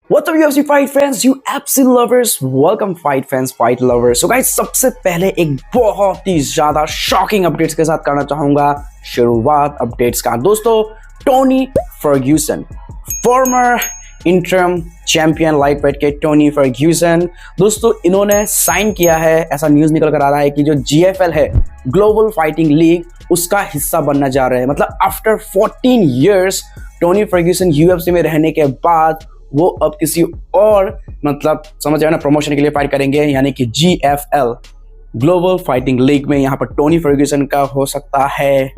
What's up UFC fight fans, you FC lovers, welcome fight fans, fight lovers. So guys, सबसे पहले एक बहुत ही ज्यादा शॉकिंग अपडेट्स के साथ करना चाहूंगा शुरुआत अपडेट्स का। दोस्तों, Tony Ferguson, former interim champion lightweight के टोनी फर्ग्यूसन, दोस्तों इन्होंने साइन किया है। ऐसा न्यूज निकल कर आ रहा है कि जो GFL है, ग्लोबल फाइटिंग लीग, उसका हिस्सा बनना जा रहे हैं। मतलब after 14 years Tony Ferguson UFC में रहने के बाद वो अब किसी और मतलब समझ आए ना प्रमोशन के लिए फाइट करेंगे, यानी कि GFL ग्लोबल फाइटिंग लीग में यहाँ पर टोनी फर्ग्यूसन का हो सकता है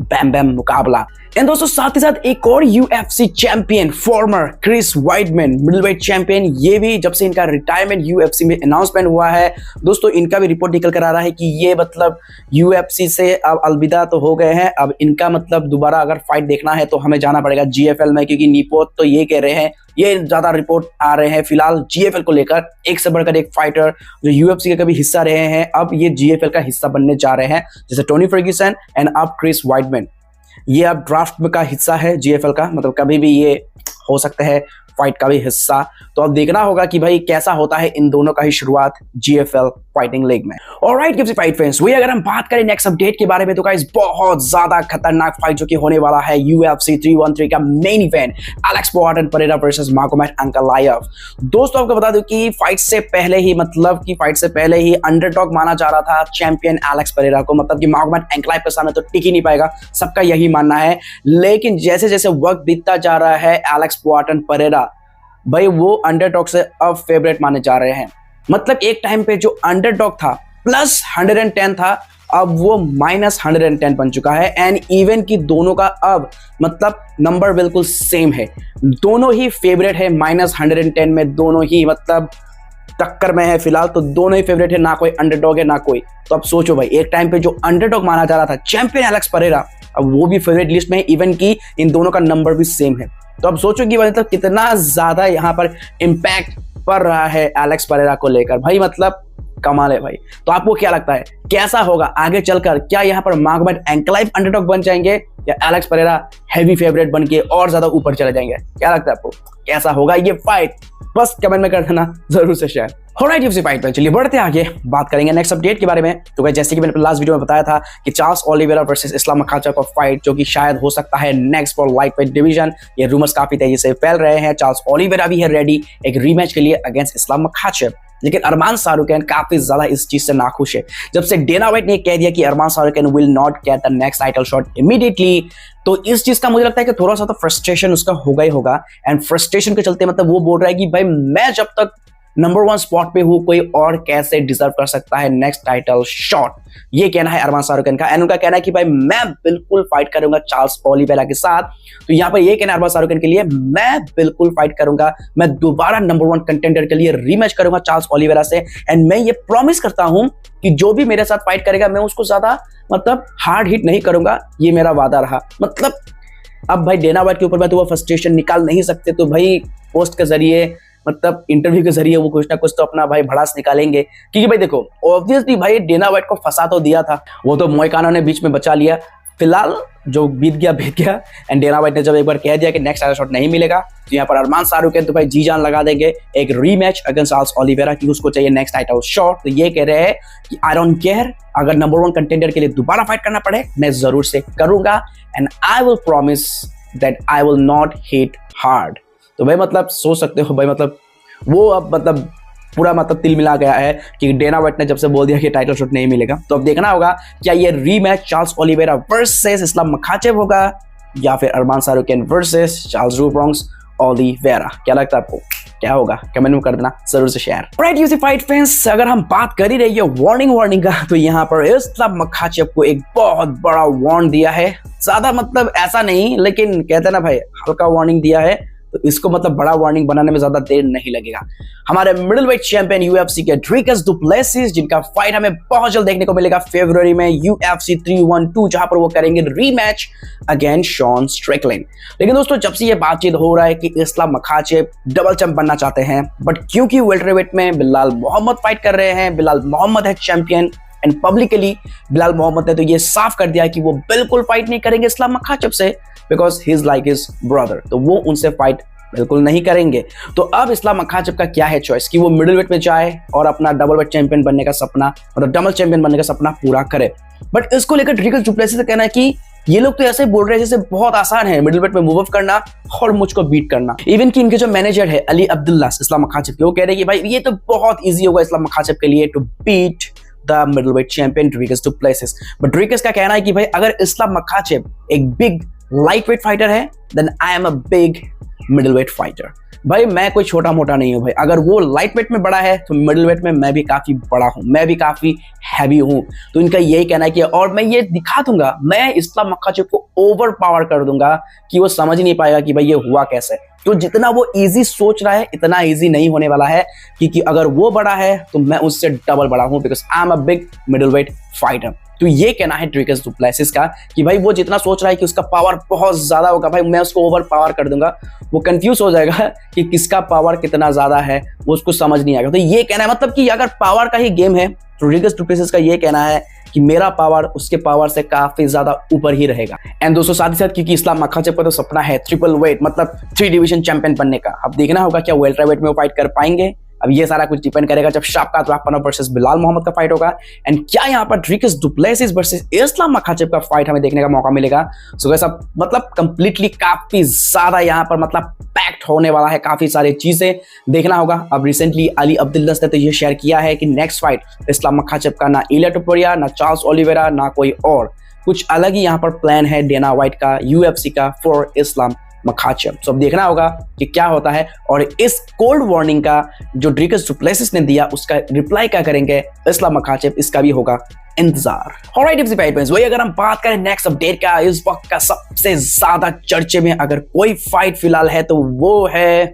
बैम बैम मुकाबला। एंड दोस्तों साथ ही साथ एक और UFC champion former Chris Weidman, middleweight champion, ये भी जब से इनका रिटायरमेंट UFC में अनाउंसमेंट हुआ है, दोस्तों इनका भी रिपोर्ट निकल कर आ रहा है कि ये मतलब UFC से अब अलविदा तो हो गए हैं। अब इनका मतलब दोबारा अगर फाइट देखना है तो हमें जाना पड़ेगा GFL में, क्योंकि निपोत तो ये कह रहे हैं, ये ज्यादा रिपोर्ट आ रहे हैं फिलहाल GFL को लेकर, एक से बढ़कर एक फाइटर जो UFC के कभी हिस्सा रहे हैं अब ये GFL का हिस्सा बनने जा रहे हैं, जैसे टोनी फर्ग्यूसन एंड अब क्रिस वाइडमैन। ये अब ड्राफ्ट में का हिस्सा है GFL का, मतलब कभी भी ये हो सकता है फाइट का भी हिस्सा। तो अब देखना होगा कि भाई कैसा होता है इन दोनों का ही शुरुआत GFL फाइटिंग लीग में। ऑलराइट गिव्स फाइट फैंस, वही अगर हम बात करें नेक्स्ट अपडेट के बारे में तो गाइस बहुत ज्यादा खतरनाक फाइट जो कि होने वाला है UFC 313 का main event, Alex Poatan Pereira versus Magomed Ankalaev. दोस्तों आपको बता दूं कि फाइट से पहले ही अंडरडॉग माना जा रहा था चैंपियन एलेक्स परेरा को, मतलब कि मागोमेड अंकलायव के सामने तो टिक ही नहीं पाएगा, सबका यही मानना है। लेकिन जैसे जैसे वक्त बीतता जा रहा है, एलेक्स पोआटन परेरा भाई वो अंडरडॉग से अब फेवरेट माने जा रहे हैं। मतलब एक टाइम पे जो अंडरडॉग था +110 था, अब वो -110 बन चुका है। एंड इवन की दोनों का अब मतलब नंबर बिल्कुल सेम है, दोनों ही फेवरेट है -110 में, दोनों ही मतलब टक्कर में है फिलहाल, तो दोनों ही फेवरेट है, ना कोई अंडरडॉग है ना कोई। तो अब सोचो भाई, एक टाइम पे जो अंडरडॉग माना जा रहा था चैंपियन एलेक्स परेरा, अब वो भी फेवरेट लिस्ट में है, इवन की इन दोनों का नंबर भी सेम है। तो अब सोचो कि मतलब कितना ज्यादा यहाँ पर इम्पैक्ट पड़ रहा है एलेक्स परेरा को लेकर, भाई मतलब कमाल है भाई। तो आपको क्या लगता है कैसा होगा आगे चलकर, क्या यहाँ पर मागोमेड अंकलायव अंडरडॉग बन जाएंगे या एलेक्स परेरा हैवी फेवरेट बन के और ज्यादा ऊपर चले जाएंगे? क्या लगता है आपको कैसा होगा ये फाइट? बस कमेंट में कर देना जरूर से शेयर। ऑलराइट UFC फाइट पर चलिए बढ़ते आगे, बात करेंगे नेक्स्ट अपडेट के बारे में। तो गाइस जैसे कि मैंने लास्ट वीडियो में बताया था कि Charles Oliveira versus Islam Makhachev का फाइट जो कि शायद हो सकता है नेक्स्ट फॉर लाइटवेट डिवीजन, ये रूमर्स काफी तेजी से फैल रहे हैं। चार्ल्स ओलिवेरा भी है रेडी एक रीमैच के लिए अगेंस्ट इस्लाम मखाचेव, लेकिन अरमान शाहरुखैन काफी ज्यादा इस चीज से नाखुश है। जब से डेना व्हाइट ने कह दिया कि Arman Tsarukyan will not get the next title shot immediately, तो इस चीज का मुझे लगता है कि थोड़ा सा तो फ्रस्ट्रेशन उसका होगा ही होगा। एंड फ्रस्ट्रेशन के चलते मतलब वो बोल रहा है कि भाई मैं जब तक नंबर 1 स्पॉट पे हूं, कोई और कैसे डिजर्व कर सकता है नेक्स्ट टाइटल शॉट, ये कहना है अरमान शाहरुखैन का। एंड उनका कहना है कि भाई मैं बिल्कुल फाइट करूंगा चार्ल्स ओलिवेरा के साथ। तो यहाँ पर ये कहना है अरमान शाहरुखैन के लिए, मैं बिल्कुल फाइट करूंगा, मैं दोबारा नंबर 1 कंटेंडर के लिए रीमैच करूंगा चार्ल्स ओलिवेरा से। एंड मैं ये प्रॉमिस करता हूं कि जो भी मेरे साथ फाइट करेगा मैं उसको ज्यादा मतलब हार्ड हिट नहीं करूंगा, ये मेरा वादा रहा। मतलब अब भाई डेना व्हाइट के ऊपर में तो वो फ्रस्ट्रेशन निकाल नहीं सकते, तो भाई पोस्ट के जरिए मतलब इंटरव्यू के जरिए वो कुछ ना कुछ तो अपना भाई भड़ास निकालेंगे। क्योंकि भाई देखो ऑब्वियसली भाई डेना व्हाइट को फंसा तो दिया था, वो तो मोइकानो ने बीच में बचा लिया। फिलहाल जो बीत गया। एंड डेना व्हाइट ने जब एक बार कह दिया कि नेक्स्ट टाइटल शॉट नहीं मिलेगा, तो यहाँ पर अरमान शाहरुखैन तो भाई जी जान लगा देंगे एक रीमैच अगेंस्ट चार्ल्स ओलिवेरा की, उसको चाहिए नेक्स्ट टाइटल शॉट। तो ये कह रहे हैं कि आई डोंट केयर, अगर नंबर 1 कंटेंडर के लिए दोबारा फाइट करना पड़े मैं जरूर से करूंगा। And I will promise that I will not hit hard. तो भाई मतलब सोच सकते हो भाई, मतलब वो अब मतलब पूरा मतलब तिल मिला गया है कि डेना व्हाइट ने जब से बोल दिया कि टाइटल शॉट नहीं मिलेगा। तो अब देखना होगा क्या ये rematch Charles Oliveira versus Islam Makhachev होगा या फिर अरमान शाहरुखैन वर्सेस चार्ल्स रूब्रोंक्स ओलिवेरा। क्या लगता है आपको क्या होगा? कमेंट में कर देना जरूर से share. Right UFC fight fans, अगर हम बात कर ही रही है वार्निंग का, तो यहाँ पर इस्लाम मखाचेव को एक बहुत बड़ा वार्न दिया है। ज्यादा मतलब ऐसा नहीं, लेकिन कहते ना भाई हल्का वार्निंग दिया है, तो इसको मतलब बड़ा वार्निंग बनाने में ज्यादा देर नहीं लगेगा। हमारे मिडलवेट चैंपियन UFC के ड्रिकस डु प्लेसिस, जिनका फाइट हमें बहुत जल्द देखने को मिलेगा फरवरी में UFC 312, जहां पर वो करेंगे रीमैच अगेंस्ट शॉन स्ट्रिकलैंड। लेकिन दोस्तों जब से ये बातचीत हो रहा है कि इस्लाम मखाचेव डबल चैंप बनना चाहते हैं, बट क्योंकि वेल्टरवेट में बिलाल मोहम्मद फाइट कर रहे हैं, बिलाल मोहम्मद है champion, and publicly Bilal Mohammad ने तो ये साफ कर दिया कि वो बिल्कुल फाइट नहीं करेंगे इस्लाम मखाचेव से, because he is like his brother, तो वो उनसे फाइट बिल्कुल नहीं करेंगे। तो अब इस्लाम मखाचब का क्या है चॉइस कि वो मिडिल वेट में जाए और अपना डबल वेट चैंपियन बनने का सपना, मतलब डबल चैंपियन बनने का सपना पूरा करे। बट इसको लेकर ड्रीकस डुप्लेसिस का कहना है कि ये लोग तो ऐसे ही बोल रहे हैं जैसे बहुत आसान है मिडिल वेट में मूव अप करना और मुझको बीट करना। इवन कि इनके जो मैनेजर है अली अब्दुल्ला इस्लाम मखाचब के, वो कह रहे हैं कि भाई ये तो बहुत ईजी होगा इस्लाम मखाचब के लिए to beat the middleweight champion Dricus Du Plessis. But Dricus का कहना है कि भाई अगर इस्लाम मखाचब एक बिग लाइट वेट फाइटर है then I am a big middleweight fighter. भाई मैं कोई छोटा मोटा नहीं हूं भाई, अगर वो लाइट वेट में बड़ा है तो मिडिल वेट में मैं भी काफी बड़ा हूं, मैं भी काफी हैवी हूं। तो इनका यही कहना है कि और मैं ये दिखा दूंगा, मैं इस्लाम मखाचब को ओवर पावर कर दूंगा कि वो समझ नहीं पाएगा कि भाई ये हुआ कैसे। तो जितना वो इजी सोच रहा है इतना इजी नहीं होने वाला है, क्योंकि अगर वो बड़ा है तो मैं उससे डबल बड़ा हूं, because I am a big middle weight fighter. तो ये कहना है ड्रीकस डुप्लेसिस का कि भाई वो जितना सोच रहा है कि उसका पावर बहुत ज्यादा होगा, भाई मैं उसको ओवर पावर कर दूंगा, वो कंफ्यूज हो जाएगा कि किसका पावर कितना ज्यादा है, वो उसको समझ नहीं आएगा। तो ये कहना है मतलब कि अगर पावर का ही गेम है तो ड्रीकस डुप्लेसिस का ये कहना है कि मेरा पावर उसके पावर से काफी ज्यादा ऊपर ही रहेगा। एंड दोस्तों साथ ही साथ क्योंकि इस्लाम मखाचब का तो सपना है ट्रिपल वेट मतलब 3 डिवीजन चैंपियन बनने का, अब देखना होगा क्या वेल्टर वेट में वो फाइट कर पाएंगे। अब ये सारा कुछ डिपेंड करेगा जब शाबकात राहपानोव वर्सेस बिलाल मोहम्मद का फाइट होगा। एंड क्या यहाँ पर ड्रीकस डुप्लेसिस वर्सेस इस्लाम मखाचब का फाइट हमें देखने का मौका मिलेगा। सो गाइस अब मतलब कंप्लीटली काफी ज्यादा यहाँ पर मतलब पैक्ड होने वाला है, काफी सारी चीजें देखना होगा। अब रिसेंटली अली अब्दुल्ला ने तो ये शेयर किया है कि नेक्स्ट फाइट इस्लाम मखाचब का ना इलिया टोपुरिया, ना चार्ल्स ओलिवेरा, ना कोई और, कुछ अलग ही यहाँ पर प्लान है डेना व्हाइट का, यूएफसी का फॉर इस्लाम मखाचब। तो अब देखना होगा कि क्या होता है और इस कोल्ड वार्निंग का जो ड्रीकस डुप्लेसिस ने दिया उसका रिप्लाई क्या करेंगे इस्लाम मखाचब, इसका भी होगा इंतजार। ऑलराइट एफसी फाइट फ्रेंड्स, वही अगर हम बात करें नेक्स्ट अपडेट का, इस वक्त का सबसे ज्यादा चर्चे में अगर कोई फाइट फिलहाल है तो वो है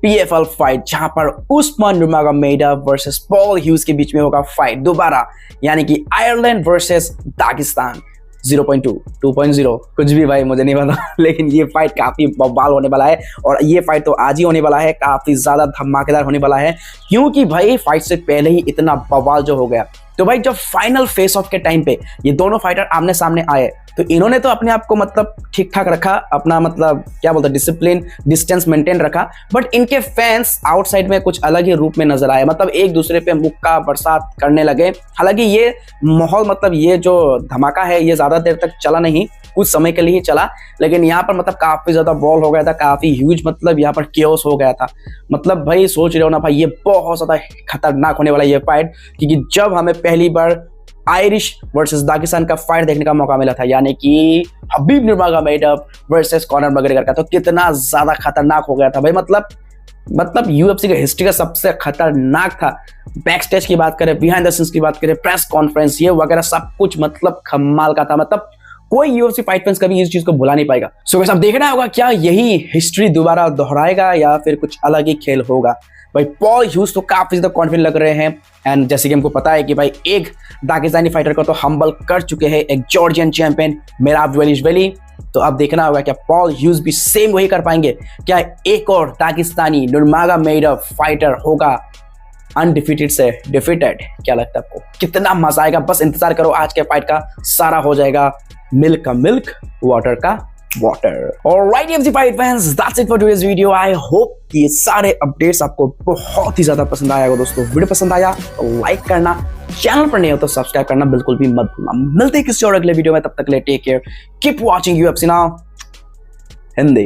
PFL फाइट, जहां पर उस्मान नुर्मागोमेडोव वर्सेस पॉल ह्यूज के बीच में होगा फाइट दोबारा, यानी कि आयरलैंड वर्सेस दागिस्तान 0.2 2.0 कुछ भी भाई मुझे नहीं पता लेकिन ये फाइट काफी बवाल होने वाला है और ये फाइट तो आज ही होने वाला है, काफी ज्यादा धमाकेदार होने वाला है, क्योंकि भाई फाइट से पहले ही इतना बवाल जो हो गया। तो भाई जब फाइनल फेस ऑफ के टाइम पे ये दोनों फाइटर आमने सामने आए तो इन्होंने तो अपने आप को मतलब ठीक ठाक रखा, अपना मतलब क्या बोलते हैं डिसिप्लिन, डिस्टेंस मेंटेन रखा, बट इनके फैंस आउटसाइड में कुछ अलग ही रूप में नजर आए, मतलब एक दूसरे पे मुक्का बरसात करने लगे। हालांकि ये माहौल मतलब ये जो धमाका है ये ज्यादा देर तक चला नहीं, कुछ समय के लिए ही चला, लेकिन यहाँ पर मतलब काफी ज्यादा बॉल हो गया था, काफी ह्यूज मतलब यहाँ पर केओस हो गया था। मतलब भाई सोच रहे हो ना भाई ये बहुत ज्यादा खतरनाक होने वाला ये फाइट, क्योंकि जब हमें पहली बार आयरिश वर्सेस दागिस्तान का फाइट देखने का मौका मिला था, यानी कि हबीब नुर्मागोमेडोव वर्सेस कॉनर मैकग्रेगर का, तो कितना ज्यादा खतरनाक हो गया था भाई। मतलब यूएफसी का हिस्ट्री का सबसे खतरनाक था। बैक स्टेज की बात करें, बिहाइंड द सीन्स की बात करें, प्रेस कॉन्फ्रेंस ये वगैरह सब कुछ मतलब कमाल का था, मतलब कोई यूएफसी फाइट फैंस कभी इस चीज को भुला नहीं पाएगा। सो गाइस अब देखना होगा क्या यही हिस्ट्री दोबारा दोहराएगा या फिर कुछ अलग ही खेल होगा। भाई पॉल ह्यूज तो काफी ज्यादा कॉन्फिडेंट लग रहे हैं, एंड जैसे कि हमको पता है कि भाई एक दागिस्तानी फाइटर को तो हम्बल कर चुके हैं एक जॉर्जियन चैंपियन मेराबजवेलिशविली। तो अब देखना होगा क्या पॉल ह्यूज भी सेम वही कर पाएंगे, क्या एक और दागिस्तानी नुर्मागोमेडोव फाइटर होगा अनडिफीटेड से डिफीटेड। क्या लगता है आपको, कितना मजा आएगा, बस इंतजार करो, आज के फाइट का सारा हो जाएगा मिल्क का मिल्क, वाटर का water. Alright FC fight fans, that's it for today's video. I hope कि ये सारे अपडेट्स आपको बहुत ही ज्यादा पसंद आया होगा। दोस्तों वीडियो पसंद आया तो लाइक करना, चैनल पर नहीं हो तो सब्सक्राइब करना बिल्कुल भी मत भूलना। मिलते हैं किसी और अगले वीडियो में, तब तक के लिए take care, keep watching UFC now Hindi.